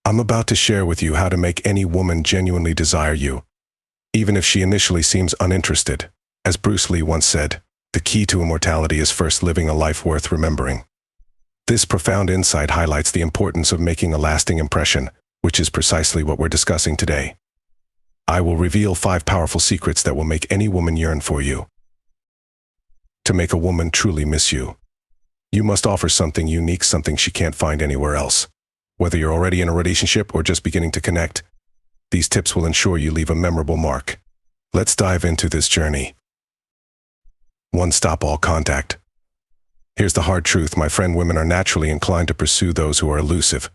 I'm about to share with you how to make any woman genuinely desire you, even if she initially seems uninterested. As Bruce Lee once said, the key to immortality is first living a life worth remembering. This profound insight highlights the importance of making a lasting impression, which is precisely what we're discussing today. I will reveal 5 powerful secrets that will make any woman yearn for you. To make a woman truly miss you, you must offer something unique, something she can't find anywhere else. Whether you're already in a relationship or just beginning to connect, these tips will ensure you leave a memorable mark. Let's dive into this journey. 1. Stop all contact. Here's the hard truth, my friend. Women are naturally inclined to pursue those who are elusive.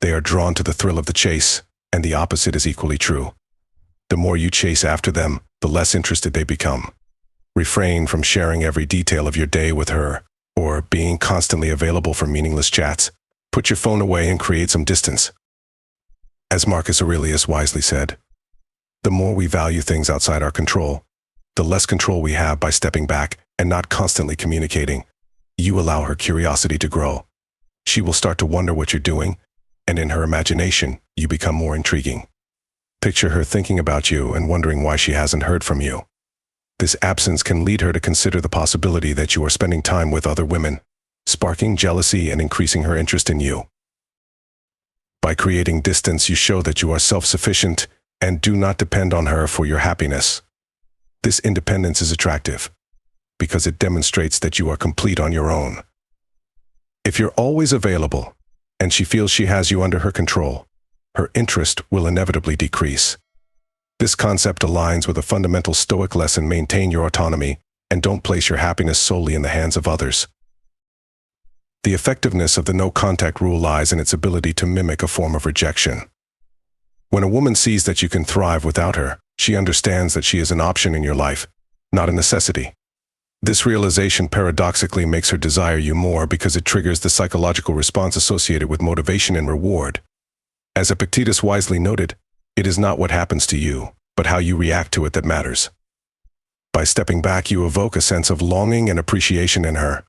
They are drawn to the thrill of the chase, and the opposite is equally true. The more you chase after them, the less interested they become. Refrain from sharing every detail of your day with her, or being constantly available for meaningless chats. Put your phone away and create some distance. As Marcus Aurelius wisely said, the more we value things outside our control, the less control we have. By stepping back and not constantly communicating, you allow her curiosity to grow. She will start to wonder what you're doing, and in her imagination, you become more intriguing. Picture her thinking about you and wondering why she hasn't heard from you. This absence can lead her to consider the possibility that you are spending time with other women, sparking jealousy and increasing her interest in you. By creating distance, you show that you are self-sufficient and do not depend on her for your happiness. This independence is attractive because it demonstrates that you are complete on your own. If you're always available and she feels she has you under her control, her interest will inevitably decrease. This concept aligns with a fundamental Stoic lesson: maintain your autonomy and don't place your happiness solely in the hands of others. The effectiveness of the no-contact rule lies in its ability to mimic a form of rejection. When a woman sees that you can thrive without her, she understands that she is an option in your life, not a necessity. This realization paradoxically makes her desire you more because it triggers the psychological response associated with motivation and reward. As Epictetus wisely noted, it is not what happens to you, but how you react to it that matters. By stepping back, you evoke a sense of longing and appreciation in her.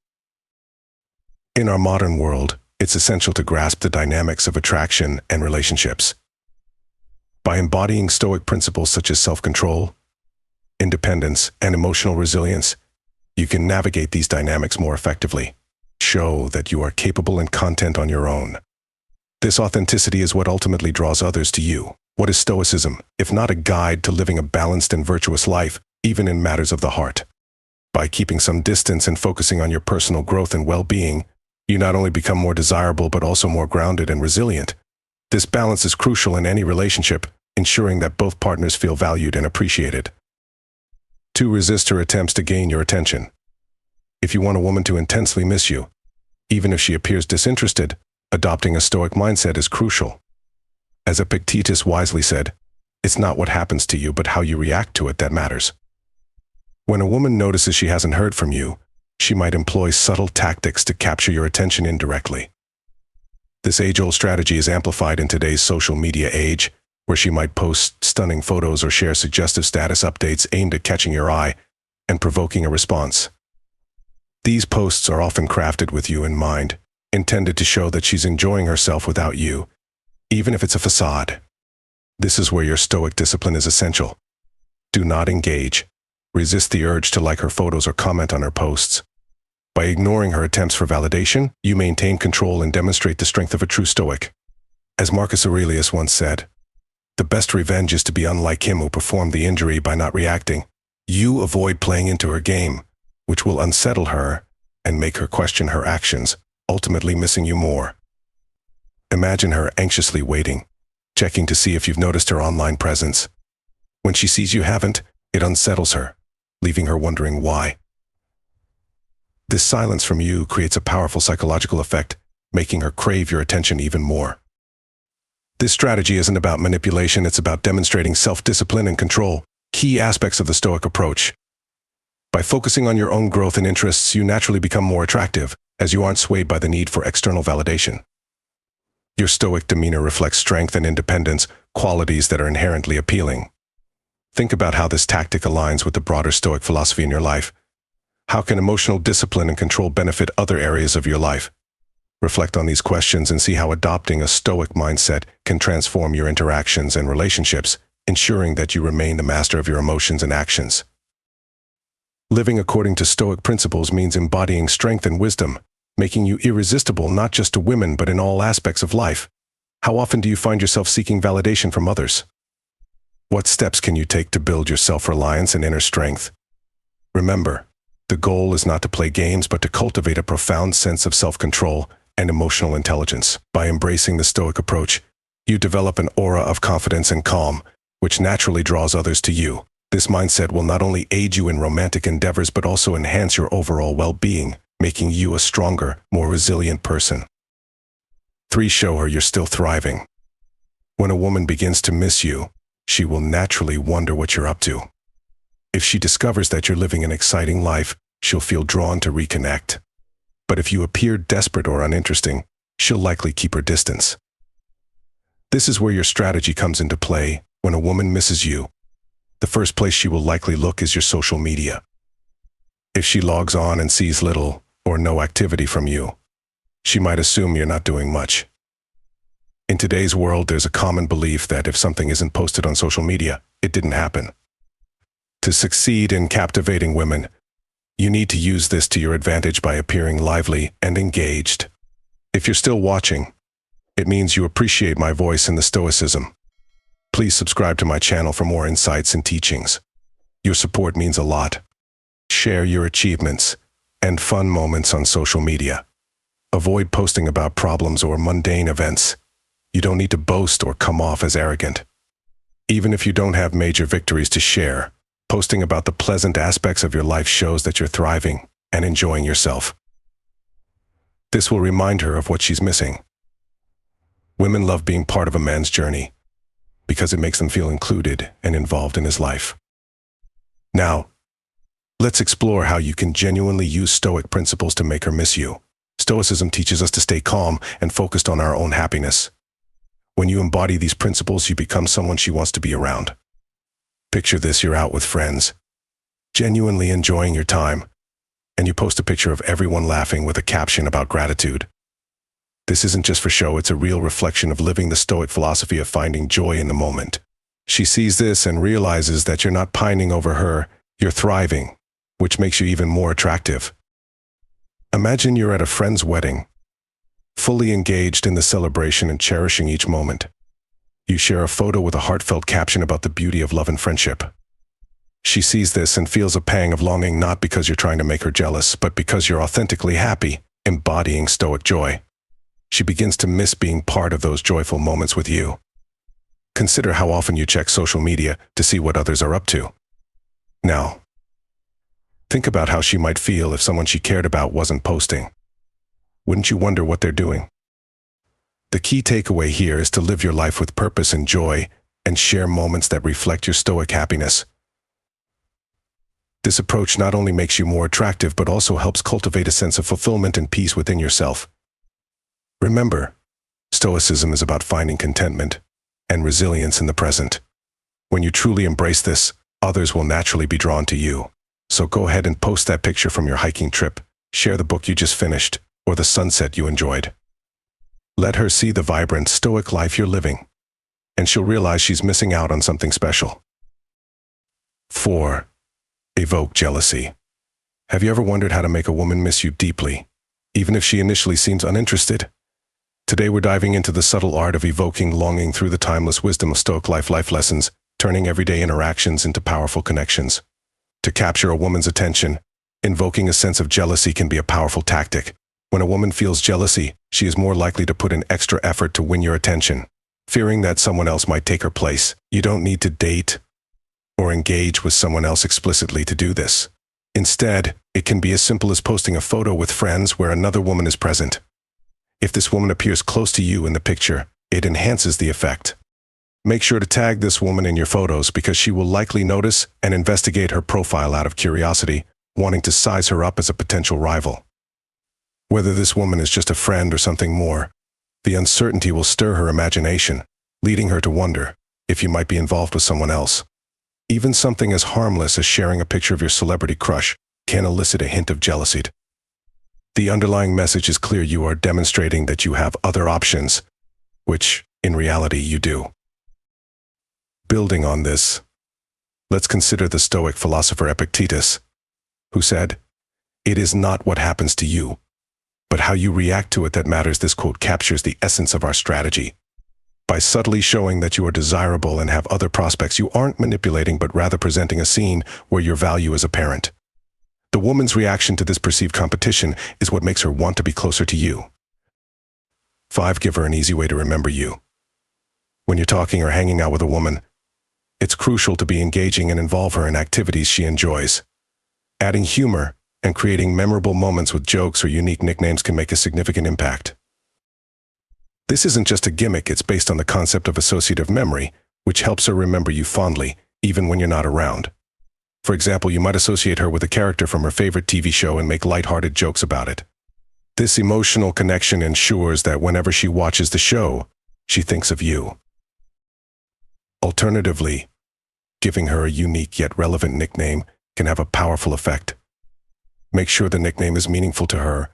In our modern world, it's essential to grasp the dynamics of attraction and relationships. By embodying Stoic principles such as self-control, independence, and emotional resilience, you can navigate these dynamics more effectively. Show that you are capable and content on your own. This authenticity is what ultimately draws others to you. What is Stoicism, if not a guide to living a balanced and virtuous life, even in matters of the heart? By keeping some distance and focusing on your personal growth and well-being, you not only become more desirable but also more grounded and resilient. This balance is crucial in any relationship, ensuring that both partners feel valued and appreciated. 2. Resist her attempts to gain your attention. If you want a woman to intensely miss you, even if she appears disinterested, adopting a Stoic mindset is crucial. As Epictetus wisely said, it's not what happens to you but how you react to it that matters. When a woman notices she hasn't heard from you, she might employ subtle tactics to capture your attention indirectly. This age-old strategy is amplified in today's social media age, where she might post stunning photos or share suggestive status updates aimed at catching your eye and provoking a response. These posts are often crafted with you in mind, intended to show that she's enjoying herself without you, even if it's a facade. This is where your Stoic discipline is essential. Do not engage. Resist the urge to like her photos or comment on her posts. By ignoring her attempts for validation, you maintain control and demonstrate the strength of a true Stoic. As Marcus Aurelius once said, the best revenge is to be unlike him who performed the injury by not reacting. You avoid playing into her game, which will unsettle her and make her question her actions, ultimately missing you more. Imagine her anxiously waiting, checking to see if you've noticed her online presence. When she sees you haven't, it unsettles her, leaving her wondering why. This silence from you creates a powerful psychological effect, making her crave your attention even more. This strategy isn't about manipulation, it's about demonstrating self-discipline and control, key aspects of the Stoic approach. By focusing on your own growth and interests, you naturally become more attractive, as you aren't swayed by the need for external validation. Your Stoic demeanor reflects strength and independence, qualities that are inherently appealing. Think about how this tactic aligns with the broader Stoic philosophy in your life. How can emotional discipline and control benefit other areas of your life? Reflect on these questions and see how adopting a Stoic mindset can transform your interactions and relationships, ensuring that you remain the master of your emotions and actions. Living according to Stoic principles means embodying strength and wisdom, making you irresistible not just to women but in all aspects of life. How often do you find yourself seeking validation from others? What steps can you take to build your self-reliance and inner strength? Remember, the goal is not to play games but to cultivate a profound sense of self-control and emotional intelligence. By embracing the Stoic approach, you develop an aura of confidence and calm, which naturally draws others to you. This mindset will not only aid you in romantic endeavors but also enhance your overall well-being, making you a stronger, more resilient person. 3. Show her you're still thriving. When a woman begins to miss you, she will naturally wonder what you're up to. If she discovers that you're living an exciting life, she'll feel drawn to reconnect. But if you appear desperate or uninteresting, she'll likely keep her distance. This is where your strategy comes into play. When a woman misses you, the first place she will likely look is your social media. If she logs on and sees little or no activity from you, she might assume you're not doing much. In today's world, there's a common belief that if something isn't posted on social media, it didn't happen. To succeed in captivating women, you need to use this to your advantage by appearing lively and engaged. If you're still watching, it means you appreciate my voice in the Stoicism. Please subscribe to my channel for more insights and teachings. Your support means a lot. Share your achievements and fun moments on social media. Avoid posting about problems or mundane events. You don't need to boast or come off as arrogant. Even if you don't have major victories to share, posting about the pleasant aspects of your life shows that you're thriving and enjoying yourself. This will remind her of what she's missing. Women love being part of a man's journey because it makes them feel included and involved in his life. Now, let's explore how you can genuinely use Stoic principles to make her miss you. Stoicism teaches us to stay calm and focused on our own happiness. When you embody these principles, you become someone she wants to be around. Picture this: you're out with friends, genuinely enjoying your time, and you post a picture of everyone laughing with a caption about gratitude. This isn't just for show, it's a real reflection of living the Stoic philosophy of finding joy in the moment. She sees this and realizes that you're not pining over her, you're thriving, which makes you even more attractive. Imagine you're at a friend's wedding, fully engaged in the celebration and cherishing each moment. You share a photo with a heartfelt caption about the beauty of love and friendship. She sees this and feels a pang of longing, not because you're trying to make her jealous, but because you're authentically happy, embodying Stoic joy. She begins to miss being part of those joyful moments with you. Consider how often you check social media to see what others are up to. Now, think about how she might feel if someone she cared about wasn't posting. Wouldn't you wonder what they're doing? The key takeaway here is to live your life with purpose and joy and share moments that reflect your Stoic happiness. This approach not only makes you more attractive but also helps cultivate a sense of fulfillment and peace within yourself. Remember, Stoicism is about finding contentment and resilience in the present. When you truly embrace this, others will naturally be drawn to you. So go ahead and post that picture from your hiking trip, share the book you just finished, or the sunset you enjoyed. Let her see the vibrant, Stoic life you're living, and she'll realize she's missing out on something special. 4. Evoke jealousy. Have you ever wondered how to make a woman miss you deeply, even if she initially seems uninterested? Today we're diving into the subtle art of evoking longing through the timeless wisdom of Stoic life lessons, turning everyday interactions into powerful connections. To capture a woman's attention, invoking a sense of jealousy can be a powerful tactic. When a woman feels jealousy, she is more likely to put in extra effort to win your attention, fearing that someone else might take her place. You don't need to date or engage with someone else explicitly to do this. Instead, it can be as simple as posting a photo with friends where another woman is present. If this woman appears close to you in the picture, it enhances the effect. Make sure to tag this woman in your photos because she will likely notice and investigate her profile out of curiosity, wanting to size her up as a potential rival. Whether this woman is just a friend or something more, the uncertainty will stir her imagination, leading her to wonder if you might be involved with someone else. Even something as harmless as sharing a picture of your celebrity crush can elicit a hint of jealousy. The underlying message is clear: you are demonstrating that you have other options, which, in reality, you do. Building on this, let's consider the Stoic philosopher Epictetus, who said, "It is not what happens to you, but how you react to it that matters." This quote captures the essence of our strategy. By subtly showing that you are desirable and have other prospects, you aren't manipulating, but rather presenting a scene where your value is apparent. The woman's reaction to this perceived competition is what makes her want to be closer to you. 5. Give her an easy way to remember you. When you're talking or hanging out with a woman, it's crucial to be engaging and involve her in activities she enjoys. Adding humor and creating memorable moments with jokes or unique nicknames can make a significant impact. This isn't just a gimmick, it's based on the concept of associative memory, which helps her remember you fondly, even when you're not around. For example, you might associate her with a character from her favorite TV show and make lighthearted jokes about it. This emotional connection ensures that whenever she watches the show, she thinks of you. Alternatively, giving her a unique yet relevant nickname can have a powerful effect. Make sure the nickname is meaningful to her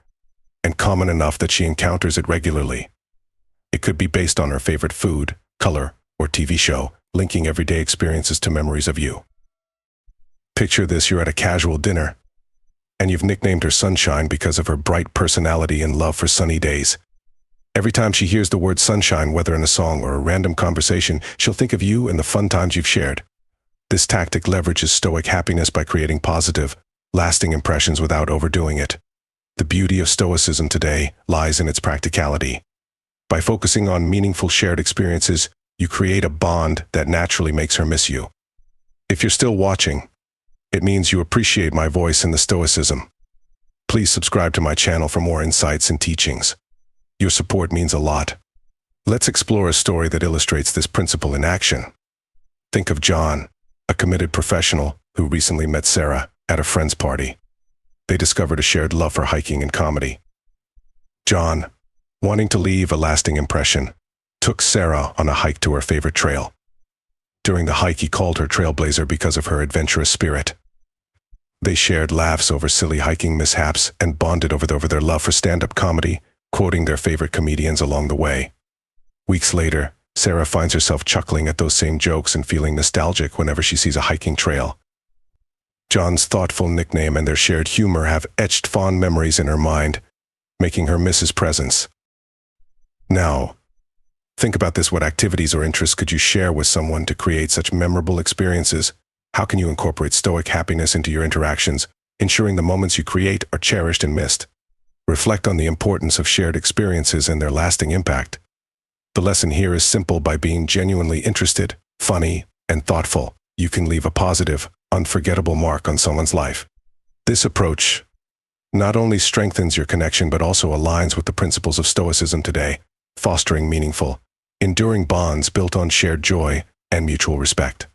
and common enough that she encounters it regularly. It could be based on her favorite food, color, or TV show, linking everyday experiences to memories of you. Picture this: you're at a casual dinner, and you've nicknamed her Sunshine because of her bright personality and love for sunny days. Every time she hears the word sunshine, whether in a song or a random conversation, she'll think of you and the fun times you've shared. This tactic leverages Stoic happiness by creating positive, lasting impressions without overdoing it. The beauty of Stoicism today lies in its practicality. By focusing on meaningful shared experiences, you create a bond that naturally makes her miss you. If you're still watching, it means you appreciate my voice in the Stoicism. Please subscribe to my channel for more insights and teachings. Your support means a lot. Let's explore a story that illustrates this principle in action. Think of John, a committed professional who recently met Sarah at a friend's party. They discovered a shared love for hiking and comedy. John, wanting to leave a lasting impression, took Sarah on a hike to her favorite trail. During the hike, he called her Trailblazer because of her adventurous spirit. They shared laughs over silly hiking mishaps and bonded over their love for stand-up comedy, quoting their favorite comedians along the way. Weeks later, Sarah finds herself chuckling at those same jokes and feeling nostalgic whenever she sees a hiking trail. John's thoughtful nickname and their shared humor have etched fond memories in her mind, making her miss his presence. Now, think about this: what activities or interests could you share with someone to create such memorable experiences? How can you incorporate Stoic happiness into your interactions, ensuring the moments you create are cherished and missed? Reflect on the importance of shared experiences and their lasting impact. The lesson here is simple: by being genuinely interested, funny, and thoughtful, you can leave a positive, unforgettable mark on someone's life. This approach not only strengthens your connection but also aligns with the principles of Stoicism today, fostering meaningful, enduring bonds built on shared joy and mutual respect.